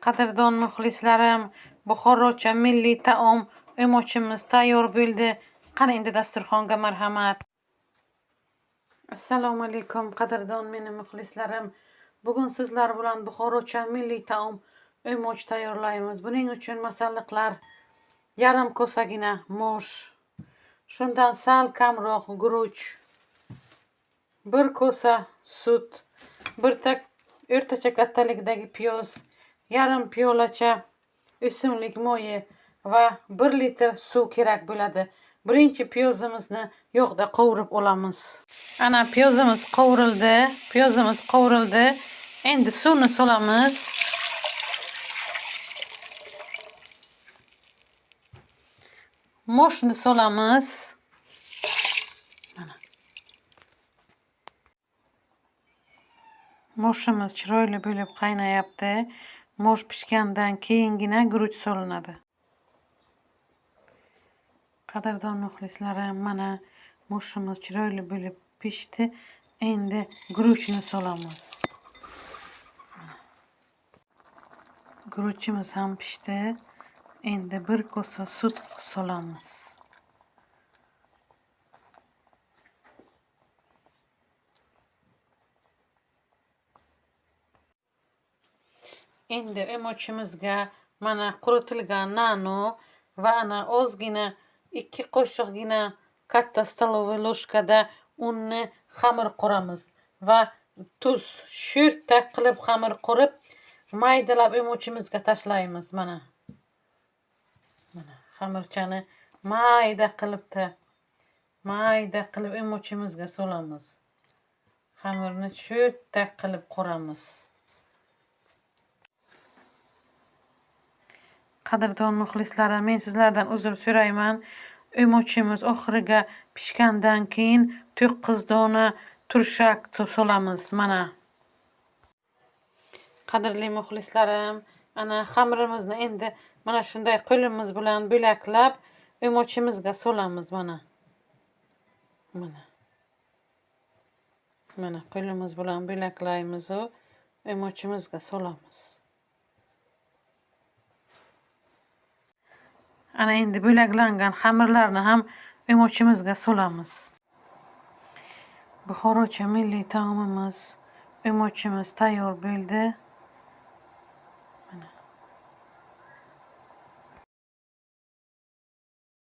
Qadrdon muxlislarim, buxorocha milliy taom o'mochimiz tayyor bo'ldi. Qani endi dasturxonga marhamat. Assalomu alaykum qadrdon meni muxlislarim. Bugun sizlar bilan buxorocha milliy taom o'moch tayyorlaymiz. Buning uchun masalliqlar: yarim kosagina mo'sh, shundan sal kamroq guruch, 1 kosa sut, 1 tak o'rtacha kattalikdagi piyoz, yarim piyolacha o'simlik moyi va 1 litr suv kerak bo'ladi. Birinchi piyozimizni yog'da qovurib olamiz. Ana piyozimiz qovurildi. Endi suvni solamiz. Mo'shni solamiz. Mo'shimiz chiroyli bo'lib qaynayapti. Mo'sh pishgandan keyingina guruch solinadi. Qadrdon muxlislarim, mana mo'shimiz chiroyli bo'lib pishdi. Endi guruchni solamiz. Guruchimiz ham pishdi. Endi 1 kosa sut solamiz. Endi o'mochimizga mana quritilgan nano va ana ozgina 2 qoshiqgina katta stalovoy ложкада unni xamir qoramiz va tuz, sho'rtta qilib xamir qorib, maydalab o'mochimizga tashlaymiz. Mana xamirchani mayda qilib o'mochimizga solamiz. Xamirni sho'rtta qilib qoramiz. Qadrdon muxlislarim, men sizlardan uzr so'rayman. O'mochimiz oxiriga pishgandan keyin 9 dona turshak solamiz. Mana. Qadrli muxlislarim, ana xamirimizni endi mana shunday qo'limiz bilan bo'laklab o'mochimizga solamiz. Mana qo'limiz bilan bo'laklaymiz va o'mochimizga solamiz. Ana endi bo'laklangan xamirlarni ham o'mochimizga solamiz. Buxorocha milliy taomimiz, o'mochimiz tayyor bo'ldi.